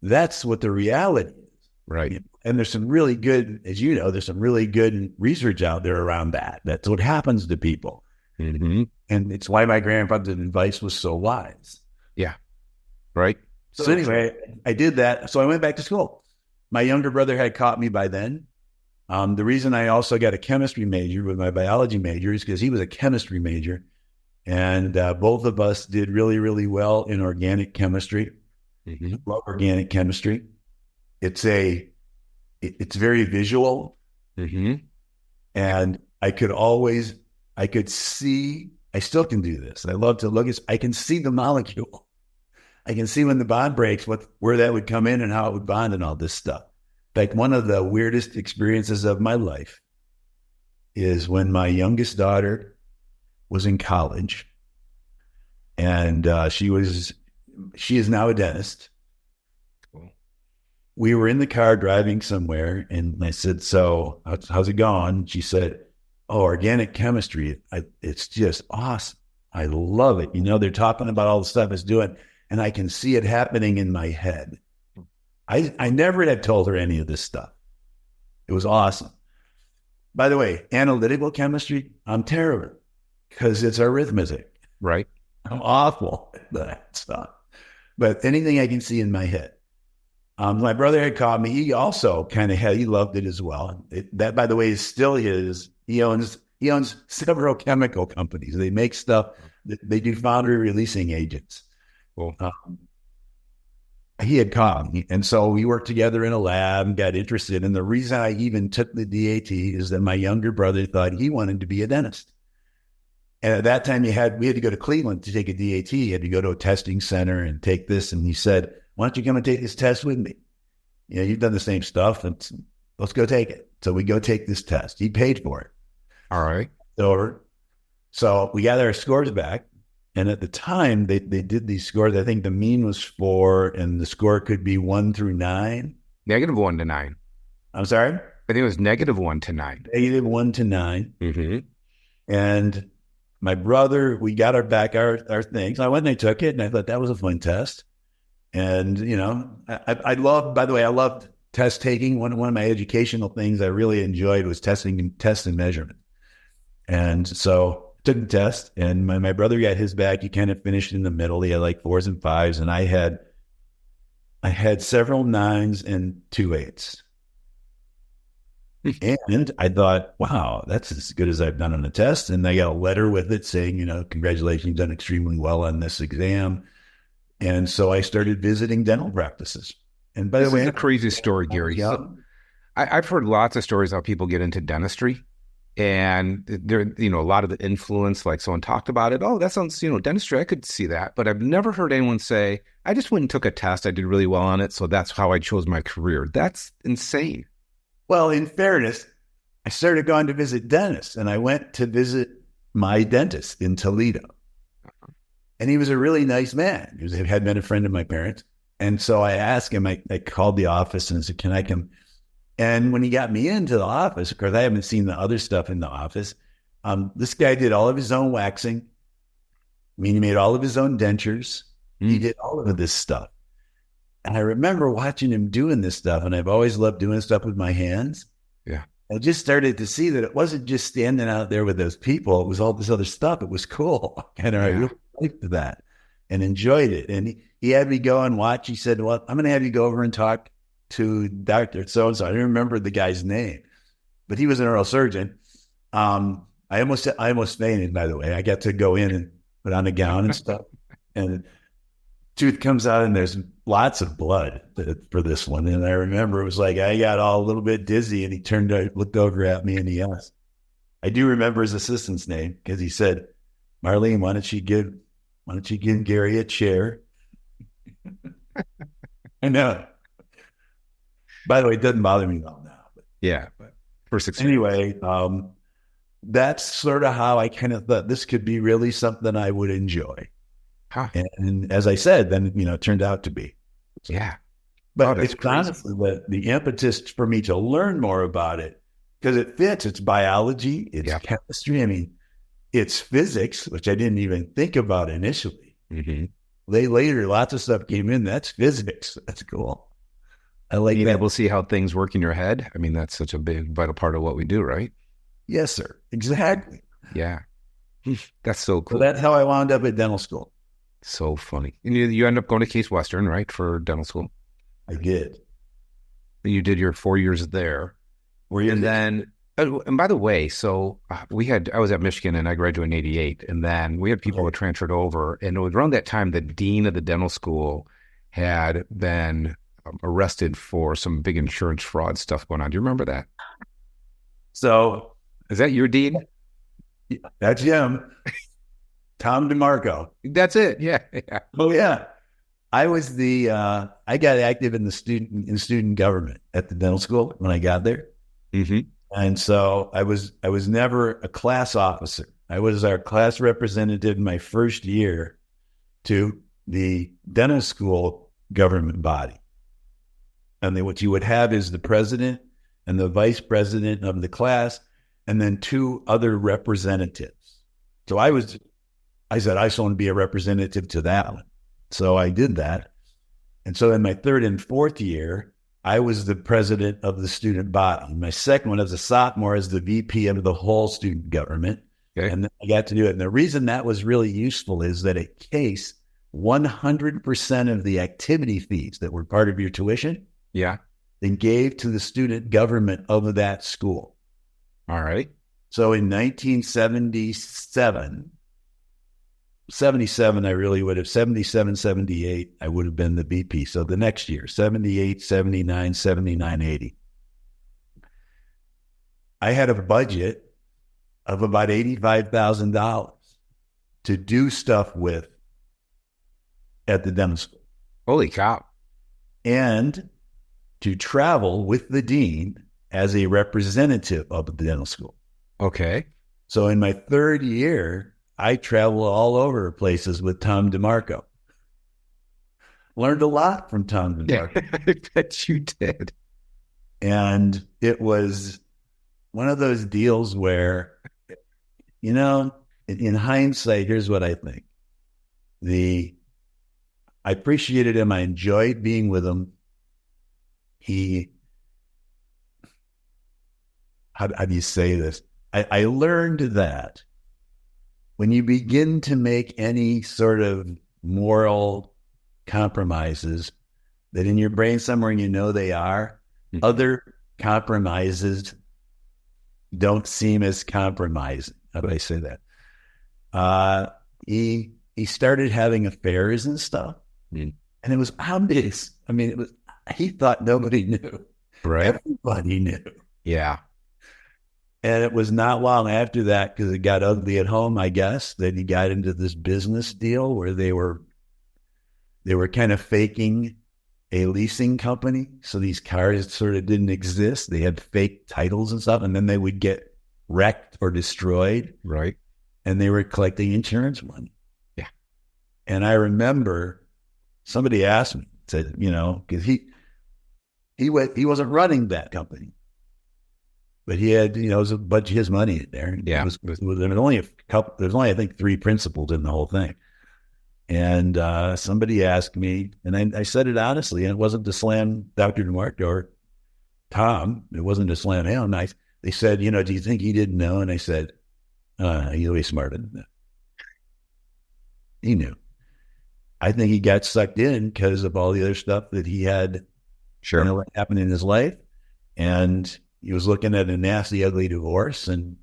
That's what the reality is. Right. And there's some really good, as you know, there's some really good research out there around that. That's what happens to people. Mm-hmm. And it's why my grandfather's advice was so wise. Yeah. Right. So anyway, I did that. So I went back to school. My younger brother had caught me by then. The reason I also got a chemistry major with my biology major is because he was a chemistry major. And both of us did really, really well in organic chemistry. Mm-hmm. Love organic chemistry. It's very visual. Mm-hmm. And I could see, I still can do this. I love to look I can see the molecule. I can see when the bond breaks, where that would come in and how it would bond and all this stuff. In fact, one of the weirdest experiences of my life is when my youngest daughter was in college, and she is now a dentist. Cool. We were in the car driving somewhere, and I said, "So, how's it going?" She said, "Oh, organic chemistry. It's just awesome. I love it. They're talking about all the stuff it's doing, and I can see it happening in my head." I never had told her any of this stuff. It was awesome. By the way, analytical chemistry, I'm terrible because it's arithmetic. Right. I'm awful at that stuff. But anything I can see in my head. My brother had caught me. He also he loved it as well. That, by the way, is still his. He owns several chemical companies. They make stuff. They do foundry releasing agents. Cool. He had caught me. And so we worked together in a lab and got interested. And the reason I even took the DAT is that my younger brother thought he wanted to be a dentist. And at that time, we had to go to Cleveland to take a DAT. You had to go to a testing center and take this. And he said, "Why don't you come and take this test with me? You've done the same stuff. Let's go take it." So we go take this test. He paid for it. All right. So we got our scores back. And at the time, they did these scores. I think the mean was 4, and the score could be 1 through 9. -1 to 9. I'm sorry? I think it was -1 to 9. -1 to 9. Mm-hmm. And my brother, we got our things. I went and I took it, and I thought that was a fun test. And, I loved test taking. One of my educational things I really enjoyed was test and measurement. And so took the test, and my brother got his back. He kind of finished in the middle. He had like 4s and 5s, and I had several 9s and 2 8s. And I thought, wow, that's as good as I've done on the test. And I got a letter with it saying, congratulations, you've done extremely well on this exam. And so I started visiting dental practices. And by the way, it's a crazy story, Gary. Yeah. So I've heard lots of stories how people get into dentistry. And there, a lot of the influence, like someone talked about it. Oh, that sounds, dentistry. I could see that. But I've never heard anyone say, I just went and took a test. I did really well on it. So that's how I chose my career. That's insane. Well, in fairness, I started going to visit dentists, and I went to visit my dentist in Toledo. And he was a really nice man. He had been a friend of my parents. And so I asked him, I called the office and said, "Can I come?" And when he got me into the office, of course, I haven't seen the other stuff in the office. This guy did all of his own waxing. He made all of his own dentures. He did all of this stuff. And I remember watching him doing this stuff, and I've always loved doing stuff with my hands. Yeah. I just started to see that it wasn't just standing out there with those people. It was all this other stuff. It was cool. And I really liked that and enjoyed it. And he had me go and watch. He said, "Well, I'm going to have you go over and talk to Dr. So-and-so. I didn't remember the guy's name, but he was an oral surgeon. I almost fainted, by the way. I got to go in and put on a gown and stuff. And tooth comes out and there's lots of blood for this one. And I remember it was like, I got all a little bit dizzy and he looked over at me and he asked, I do remember his assistant's name because he said, Marlene, why don't you give Gary a chair? I know. By the way, it doesn't bother me at all now. But Yeah. But first anyway, that's sort of how I kind of thought this could be really something I would enjoy. Huh. And as I said, then, it turned out to be. So, Yeah. but it's honestly the impetus for me to learn more about it because it fits. It's biology. It's chemistry. I mean, it's physics, which I didn't even think about initially. Mm-hmm. Later, lots of stuff came in. That's physics. That's cool. I like Being that. able to see how things work in your head. I mean, that's such a big, vital part of what we do, right? Yes, sir. Exactly. Yeah. That's so cool. So that's how I wound up at dental school. So funny. And you end up going to Case Western, right, for dental school? I did. You did your 4 years there. And then, and by the way, so I was at Michigan and I graduated in 88. And then we had people that transferred over. And it was around that time the dean of the dental school had been arrested for some big insurance fraud stuff going on. Do you remember that? So is that your dean? That's him. Tom Demarco. That's it. Yeah. Oh yeah. I was I got active in the student government at the dental school when I got there. Mm-hmm. And so I was never a class officer. I was our class representative in my first year to the dental school government body. And then what you would have is the president and the vice president of the class, and then two other representatives. So I said, I just want to be a representative to that one. So I did that. And so in my third and fourth year, I was the president of the student body. My second one as a sophomore as the VP of the whole student government. Okay. And I got to do it. And the reason that was really useful is that at Case, 100% of the activity fees that were part of your tuition, they gave to the student government of that school. All right. So in 1977, I really would have, 77, 78, I would have been the VP. So the next year, 78, 79, 79, 80. I had a budget of about $85,000 to do stuff with at the dental school. Holy cow. And to travel with the dean as a representative of the dental school. Okay. So in my third year, I traveled all over places with Tom Demarco. Learned a lot from Tom Demarco. I bet you did. And it was one of those deals where, in hindsight, here's what I think. I appreciated him. I enjoyed being with him. How do you say this? I learned that when you begin to make any sort of moral compromises, that in your brain somewhere they are, other compromises don't seem as compromising. How do I say that? He started having affairs and stuff, and it was obvious. I mean, he thought nobody knew. Right. Everybody knew. Yeah. And it was not long after that, because it got ugly at home, I guess, that he got into this business deal where they were kind of faking a leasing company. So these cars sort of didn't exist. They had fake titles and stuff, and then they would get wrecked or destroyed. Right. And they were collecting insurance money. Yeah. And I remember somebody asked me, said, because he wasn't running that company. But he had, it was a bunch of his money in there. Yeah. There's only I think 3 principals in the whole thing. And somebody asked me, and I said it honestly, and it wasn't to slam Dr. Demarco or Tom. It wasn't to slam him. They said, do you think he didn't know? And I said, he's way smarter than that. He knew. I think he got sucked in because of all the other stuff that he had Sure. You know what happened in his life, and he was looking at a nasty, ugly divorce, and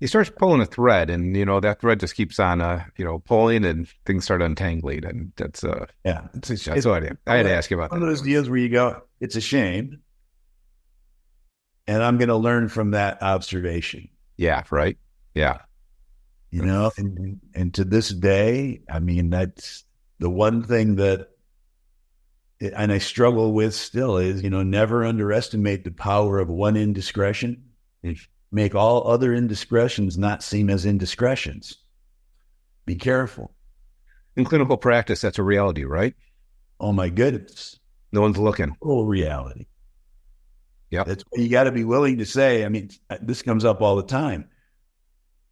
He starts pulling a thread, and that thread just keeps on, pulling, and things start untangling, and that's yeah, so I had to ask you about one that. of those deals where you go, it's a shame, and I'm going to learn from that observation. Yeah, right. Yeah, and to this day, I mean, that's the one thing that, and I struggle with still is, never underestimate the power of one indiscretion. Make all other indiscretions not seem as indiscretions. Be careful. in clinical practice, that's a reality, right? Oh my goodness. No one's looking. Full reality. Yeah. That's what you got to be willing to say. I mean, this comes up all the time.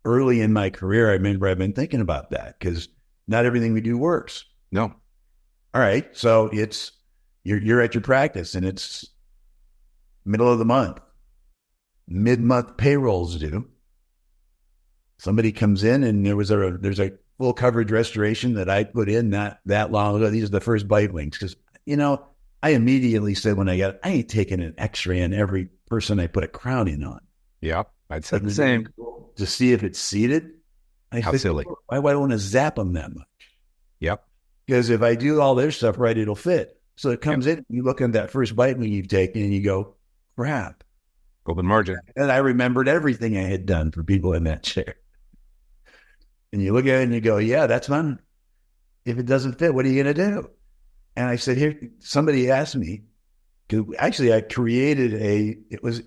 Early in my career, I remember I've been thinking about that because not everything we do works. No. All right. So you're at your practice and it's middle of the month. Mid-month payrolls due. Somebody comes in and there's a full coverage restoration that I put in not that long ago. These are the first bite wings because, I immediately said when I ain't taking an x-ray on every person I put a crown in on. Yeah, I'd say the same. To see if it's seated. How silly. Why do I want to zap them that much? Yep. Because if I do all their stuff right, it'll fit. So it comes in, you look at that first bite wing you've taken and you go, crap. Open margin. And I remembered everything I had done for people in that chair. And you look at it and you go, yeah, that's fun. If it doesn't fit, what are you going to do? And I said, somebody asked me, because actually I created it was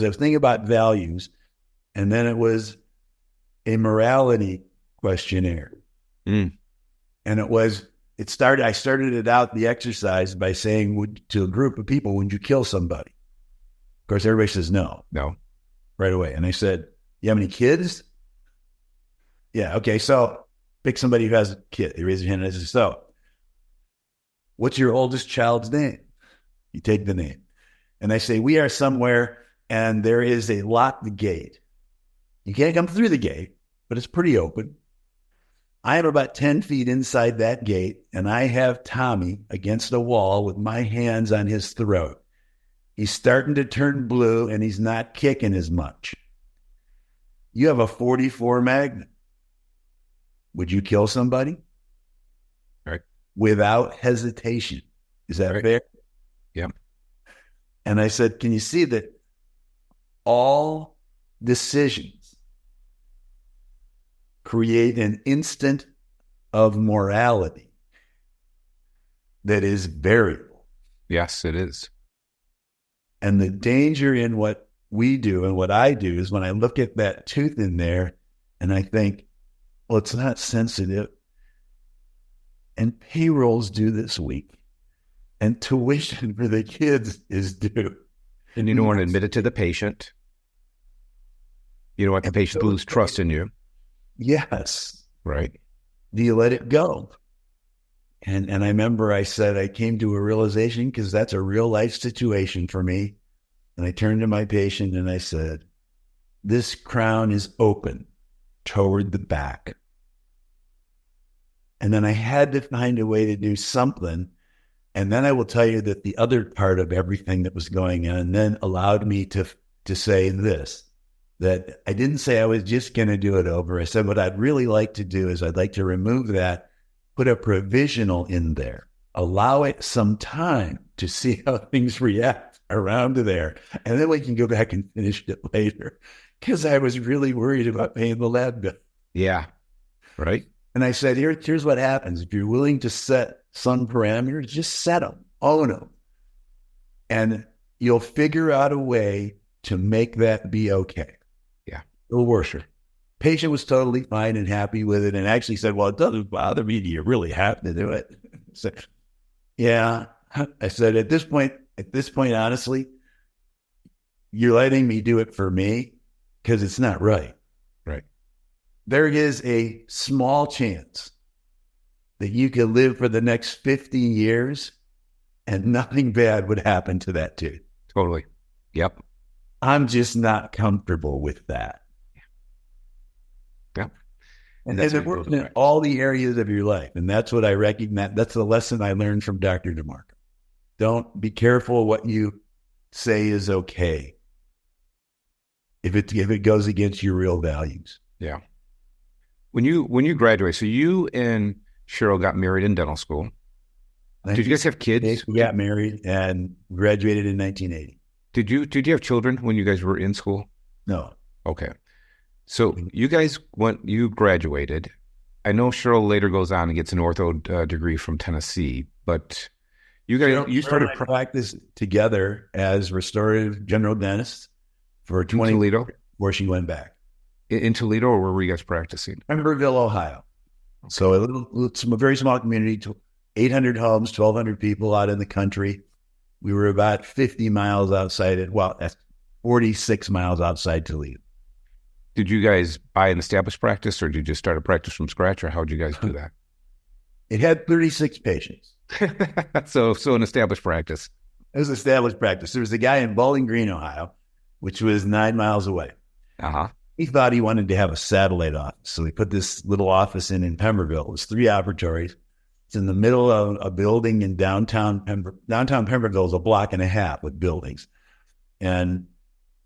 a thing about values. And then it was a morality questionnaire. Mm. And I started it out, the exercise, by saying to a group of people, would you kill somebody? Of course, everybody says no. No. Right away. And I said, you have any kids? Yeah. Okay. So pick somebody who has a kid. They raise their hand and I said, so what's your oldest child's name? You take the name. And I say, we are somewhere and there is a locked gate. You can't come through the gate, but it's pretty open. I am about 10 feet inside that gate and I have Tommy against a wall with my hands on his throat. He's starting to turn blue and he's not kicking as much. You have a 44 Magnum. Would you kill somebody? Right. Without hesitation. Is that right. fair? Yeah. And I said, can you see that all decisions create an instant of morality that is variable? Yes, it is. And the danger in what we do and what I do is when I look at that tooth in there and I think, well, it's not sensitive. And payrolls due this week. And tuition for the kids is due. And you don't want to admit it to the patient. You don't want the patient to lose trust in you. Yes. Right. Do you let it go? And I remember I said, I came to a realization because that's a real life situation for me. And I turned to my patient and I said, this crown is open toward the back. And then I had to find a way to do something. And then I will tell you that the other part of everything that was going on then allowed me to say this, that I didn't say I was just going to do it over. I said, what I'd really like to do is I'd like to remove that, put a provisional in there, allow it some time to see how things react around there. And then we can go back and finish it later. Because I was really worried about paying the lab bill. Yeah. Right. And I said, here's what happens. If you're willing to set some parameters, just set them, own them. And you'll figure out a way to make that be okay. Yeah. It'll work. Patient was totally fine and happy with it and actually said, well, it doesn't bother me. Do you really have to do it? So, yeah. I said, at this point, honestly, you're letting me do it for me because it's not right. Right. There is a small chance that you could live for the next 50 years and nothing bad would happen to that tooth. Totally. Yep. I'm just not comfortable with that. Yep. And it works in all the areas of your life. And that's what I recognize. That's the lesson I learned from Dr. Demarco. Don't be careful what you say is okay if it goes against your real values. Yeah. When you graduate, so you and Cheryl got married in dental school. Did you guys have kids? We got married and graduated in 1980. Did you have children when you guys were in school? No. Okay. So you guys you graduated. I know Cheryl later goes on and gets an ortho degree from Tennessee, but you started practice together as restorative general dentists for 20 Toledo, where she went back. In Toledo, or where were you guys practicing? Pemberville, Ohio. Okay. So it's a very small community, 800 homes, 1,200 people out in the country. We were about 50 miles outside it. Well, that's 46 miles outside Toledo. Did you guys buy an established practice, or did you just start a practice from scratch, or how did you guys do that? It had 36 patients. So an established practice. It was established practice. There was a guy in Bowling Green, Ohio, which was 9 miles away. Uh-huh. He thought he wanted to have a satellite office. So he put this little office in Pemberville. It was 3 operatories. It's in the middle of a building in downtown Pemberville. Downtown Pemberville is a block and a half with buildings. And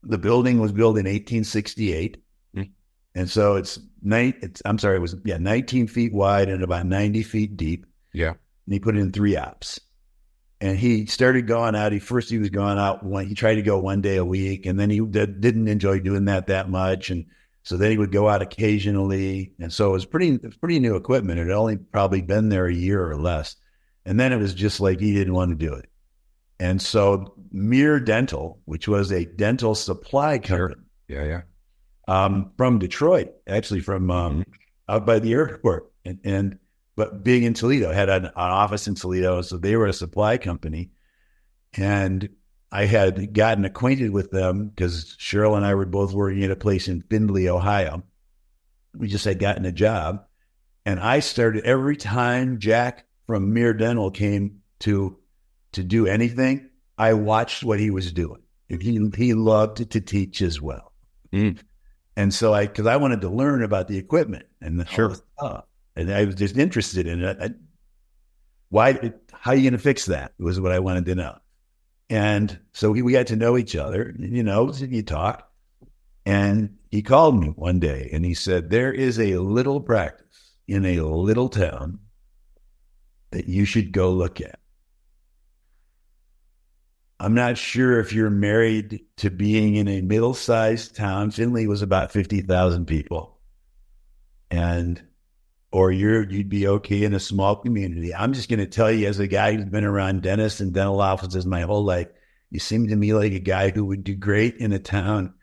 the building was built in 1868. Mm-hmm. And so it was 19 feet wide and about 90 feet deep. Yeah. And he put in 3 ops. And he started going out. He was going out he tried to go 1 day a week, and then he didn't enjoy doing that much. And so then he would go out occasionally. And so it was pretty new equipment. It had only probably been there a year or less. And then it was just like he didn't want to do it. And so Mere Dental, which was a dental supply company. Yeah. From Detroit, actually from out by the airport. But being in Toledo, had an office in Toledo, so they were a supply company. And I had gotten acquainted with them because Cheryl and I were both working at a place in Findlay, Ohio. We just had gotten a job. And I started, every time Jack from Mere Dental came to do anything, I watched what he was doing. He loved to teach as well. Mm. And so because I wanted to learn about the equipment and the stuff. And I was just interested in it. How are you going to fix that? Was what I wanted to know. And so we got to know each other, you talk. And he called me one day and he said, there is a little practice in a little town that you should go look at. I'm not sure if you're married to being in a middle-sized town. Findlay was about 50,000 people. Or you'd be okay in a small community. I'm just going to tell you, as a guy who's been around dentists and dental offices my whole life, you seem to me like a guy who would do great in a town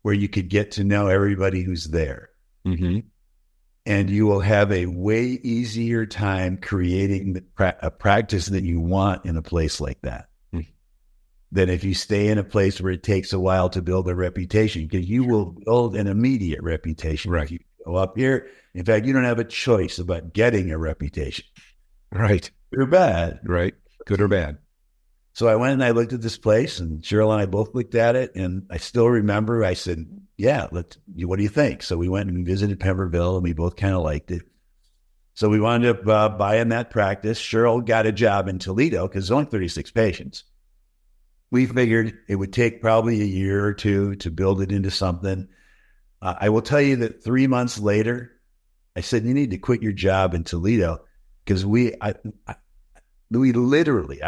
where you could get to know everybody who's there. Mm-hmm. And you will have a way easier time creating a practice that you want in a place like that than if you stay in a place where it takes a while to build a reputation, because you will build an immediate reputation. Right. If you go up here. In fact, you don't have a choice about getting a reputation. Right. Good or bad. Right. Good or bad. So I went and I looked at this place, and Cheryl and I both looked at it, and I still remember I said, yeah, what do you think? So we went and we visited Pemberville, and we both kind of liked it. So we wound up buying that practice. Cheryl got a job in Toledo because there's only 36 patients. We figured it would take probably a year or two to build it into something. I will tell you that 3 months later, I said, you need to quit your job in Toledo, because I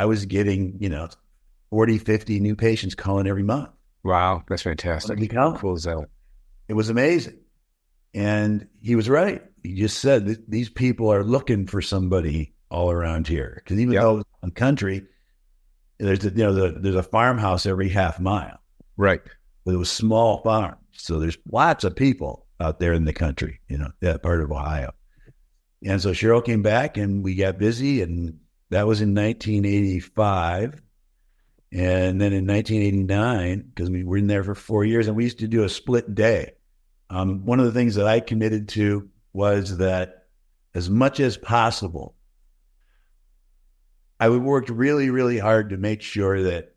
was getting, 40, 50 new patients calling every month. Wow. That's fantastic. How cool is that? It was amazing. And he was right. He just said these people are looking for somebody all around here. Because even though it's in the country, there's a farmhouse every half mile. Right. But it was small farms. So there's lots of people out there in the country, that part of Ohio. And so Cheryl came back and we got busy, and that was in 1985. And then in 1989, because we were in there for 4 years, and we used to do a split day. One of the things that I committed to was that as much as possible, I would work really, really hard to make sure that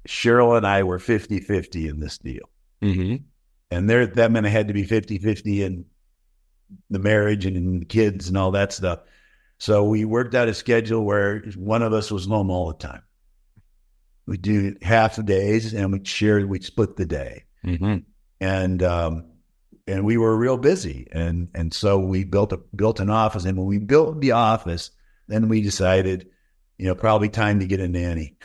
Cheryl and I were 50-50 in this deal. Mm-hmm. And that meant I had to be 50-50 in the marriage and the kids and all that stuff. So we worked out a schedule where one of us was home all the time. We do half the days, and we'd split the day. Mm-hmm. And we were real busy. And so we built an office. And when we built the office, then we decided, probably time to get a nanny.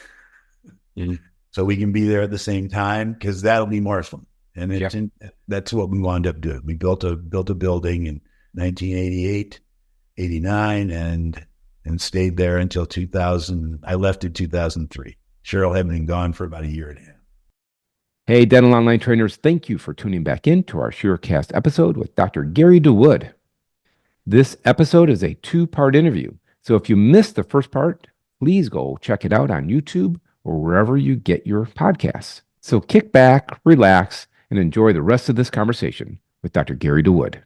Mm-hmm. So we can be there at the same time, because that'll be more fun. And that's what we wound up doing. We built a building in 1988, 89, and stayed there until 2000. I left in 2003. Cheryl had been gone for about a year and a half. Hey, dental online trainers, thank you for tuning back in to our Sharecast episode with Dr. Gary DeWood. This episode is a 2-part interview, so if you missed the first part, please go check it out on YouTube or wherever you get your podcasts. So kick back, relax, and enjoy the rest of this conversation with Dr. Gary DeWood.